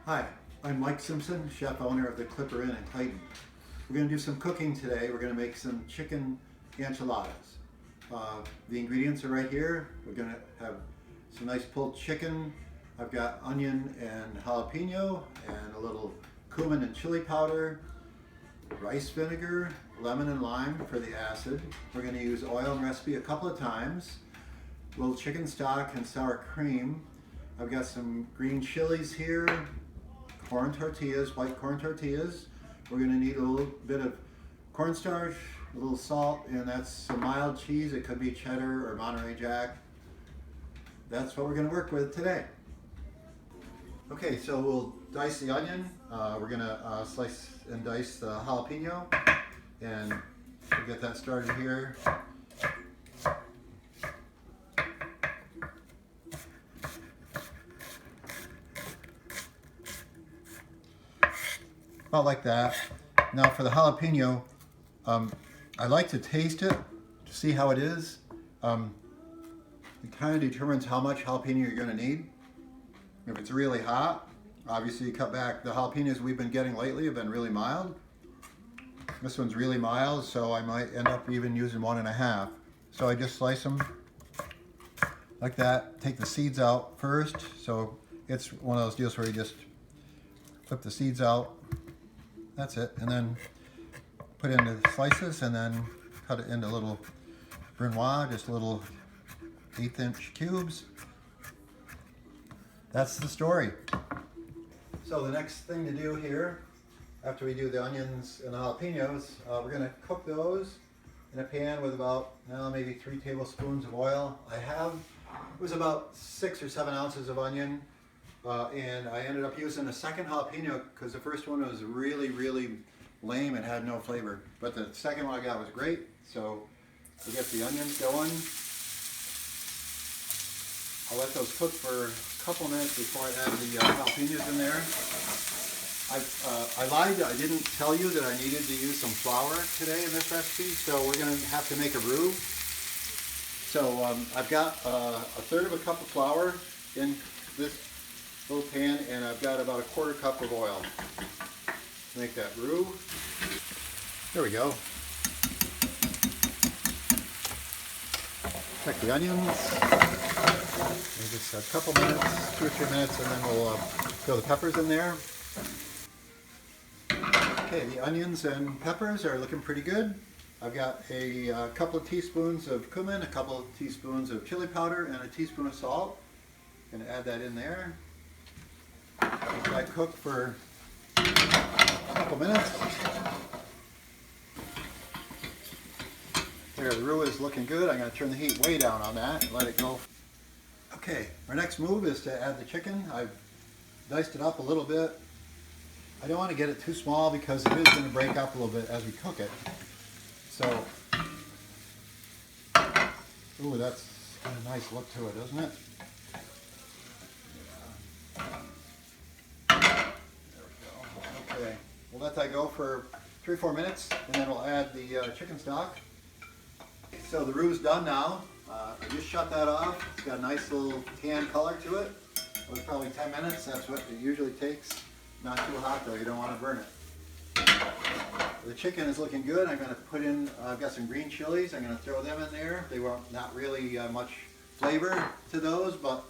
Hi, I'm Mike Simpson, chef owner of the Clipper Inn in Clayton. We're going to do some cooking today. We're going to make some chicken enchiladas. The ingredients are right here. We're going to have some nice pulled chicken. I've got onion and jalapeno and a little cumin and chili powder, rice vinegar, lemon and lime for the acid. We're going to use oil and recipe a couple of times, a little chicken stock and sour cream. I've got some green chilies here, corn tortillas, white corn tortillas. We're going to need a little bit of cornstarch, a little salt, and that's some mild cheese. It could be cheddar or Monterey Jack. That's what we're going to work with today. Okay, so we'll dice the onion. We're going to slice and dice the jalapeno, and we'll get that started here. About like that. Now for the jalapeno, I like to taste it to see how it is. It kind of determines how much jalapeno you're going to need. If it's really hot, obviously you cut back. The jalapenos we've been getting lately have been really mild. This one's really mild, so I might end up even using 1.5. So I just slice them like that. Take the seeds out first. So it's one of those deals where you just flip the seeds out. That's it, and then put it into slices, and then cut it into little brunoise, just little 1/8-inch cubes. That's the story. So the next thing to do here, after we do the onions and the jalapenos, we're going to cook those in a pan with about maybe 3 tablespoons of oil. It was about 6 or 7 ounces of onion. And I ended up using a second jalapeno because the first one was really, really lame and had no flavor. But the second one I got was great. So we'll get the onions going. I'll let those cook for a couple minutes before I add the jalapenos in there. I lied, I didn't tell you that I needed to use some flour today in this recipe. So we're going to have to make a roux. So I've got a 1/3 of a cup of flour in this little pan, and I've got about a 1/4 cup of oil. Make that roux. There we go. Check the onions. Maybe just a couple minutes, 2 or 3 minutes, and then we'll throw the peppers in there. Okay, the onions and peppers are looking pretty good. I've got a couple of teaspoons of cumin, a couple of teaspoons of chili powder, and a teaspoon of salt. Gonna add that in there. Let that cook for a couple minutes. There, the roux is looking good. I'm going to turn the heat way down on that and let it go. Okay, our next move is to add the chicken. I've diced it up a little bit. I don't want to get it too small because it is going to break up a little bit as we cook it. So, ooh, that's got a nice look to it, doesn't it? Okay, we'll let that go for 3 or 4 minutes, and then we'll add the chicken stock. So the roux is done now. I just shut that off. It's got a nice little tan color to it. It was probably 10 minutes. That's what it usually takes. Not too hot though. You don't want to burn it. The chicken is looking good. I'm going to put in, I've got some green chilies. I'm going to throw them in there. They were not really much flavor to those, but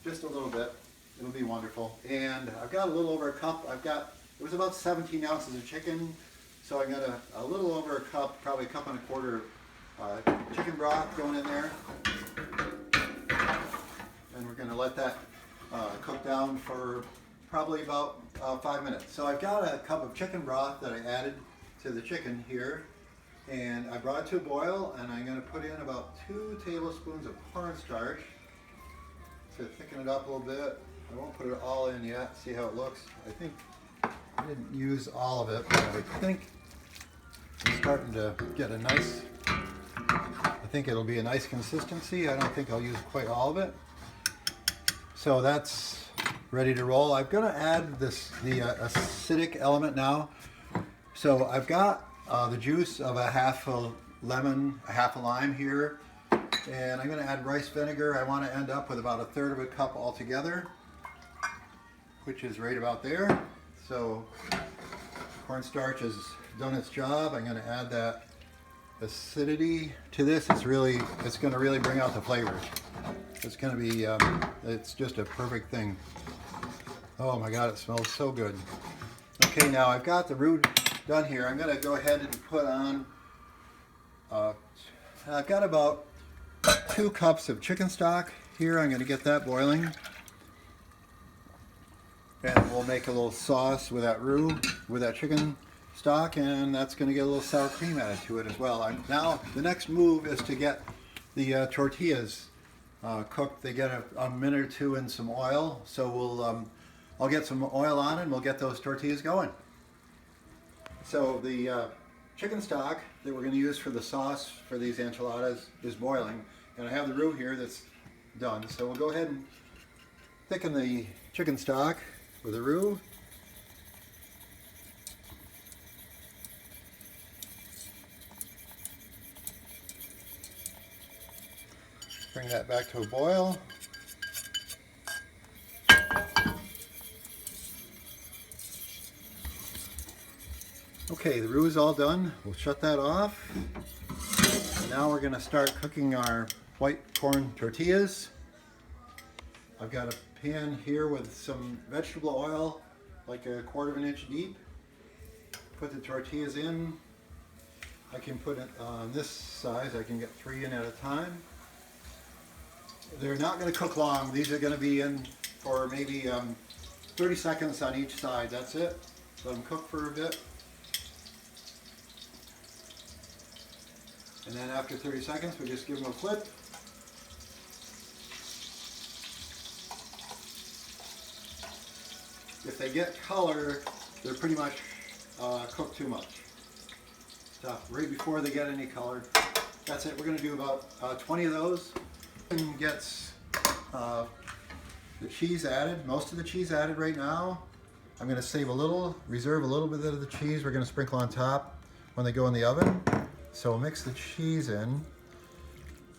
just a little bit. It'll be wonderful. And I've got a little over a cup. It was about 17 ounces of chicken, so I got a little over a cup, probably a cup and a quarter chicken broth going in there. And we're going to let that cook down for probably about 5 minutes. So I've got a cup of chicken broth that I added to the chicken here, and I brought it to a boil, and I'm going to put in about 2 tablespoons of cornstarch to thicken it up a little bit. I won't put it all in yet, see how it looks. I think I didn't use all of it, but I think it's starting to get a nice, I think it'll be a nice consistency. I don't think I'll use quite all of it. So that's ready to roll. I'm going to add the acidic element now. So I've got the juice of a half a lemon, a half a lime here, and I'm going to add rice vinegar. I want to end up with about 1/3 of a cup altogether, which is right about there. So cornstarch has done its job. I'm going to add that acidity to this. It's going to really bring out the flavor. It's going to be, it's just a perfect thing. Oh my God, it smells so good. Okay, now I've got the roux done here. I'm going to go ahead and put on, I've got about 2 cups of chicken stock here. I'm going to get that boiling. And we'll make a little sauce with that roux, with that chicken stock, and that's going to get a little sour cream added to it as well. Now, the next move is to get the tortillas cooked. They get a minute or 2 in some oil. So I'll get some oil on it and we'll get those tortillas going. So the chicken stock that we're going to use for the sauce for these enchiladas is boiling. And I have the roux here that's done. So we'll go ahead and thicken the chicken stock with the roux. Bring that back to a boil. Okay, the roux is all done. We'll shut that off. Now we're going to start cooking our white corn tortillas. I've got a pan here with some vegetable oil, like a 1/4 inch deep. Put the tortillas in. I can put it on this size. I can get 3 in at a time. They're not going to cook long. These are going to be in for maybe 30 seconds on each side. That's it. Let them cook for a bit. And then after 30 seconds, we just give them a flip. If they get color, they're pretty much cooked too much. Stop right before they get any color. That's it. We're going to do about 20 of those. And gets the cheese added, most of the cheese added right now. I'm going to save a little, reserve a little bit of the cheese we're going to sprinkle on top when they go in the oven. So we'll mix the cheese in,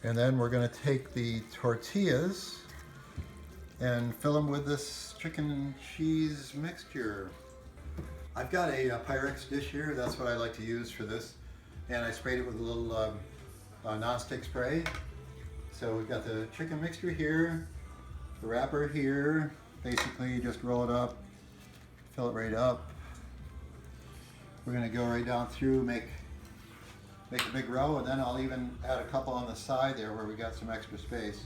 and then we're going to take the tortillas and fill them with this chicken and cheese mixture. I've got a Pyrex dish here. That's what I like to use for this, and I sprayed it with a little non-stick spray. So we've got the chicken mixture here, the wrapper here. Basically, just roll it up, fill it right up. We're going to go right down through, make a big row, and then I'll even add a couple on the side there where we got some extra space.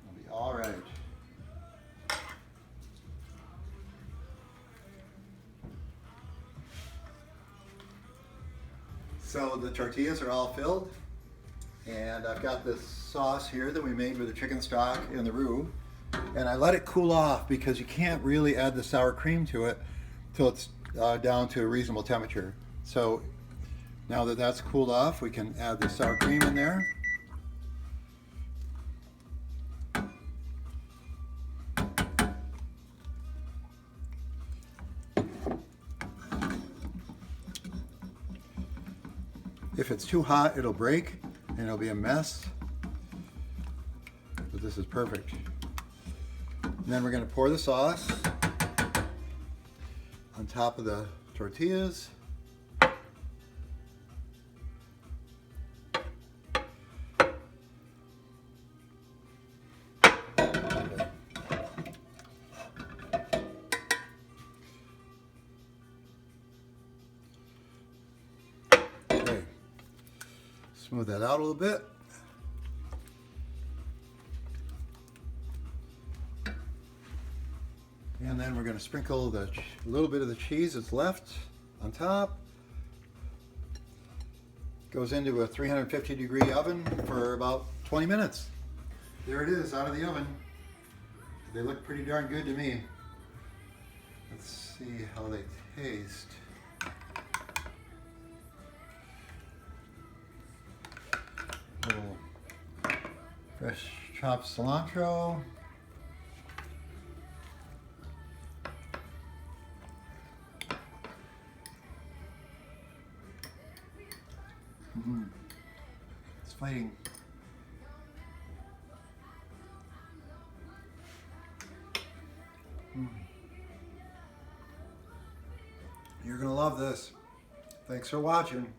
It'll be all right. So the tortillas are all filled, and I've got this sauce here that we made with the chicken stock and the roux, and I let it cool off because you can't really add the sour cream to it till it's down to a reasonable temperature. So now that that's cooled off, we can add the sour cream in there. If it's too hot, it'll break and it'll be a mess. But this is perfect. And then we're going to pour the sauce on top of the tortillas. Smooth that out a little bit. And then we're going to sprinkle the little bit of the cheese that's left on top. Goes into a 350-degree oven for about 20 minutes. There it is, out of the oven. They look pretty darn good to me. Let's see how they taste. Little fresh chopped cilantro. It's fighting. You're gonna love this. Thanks for watching.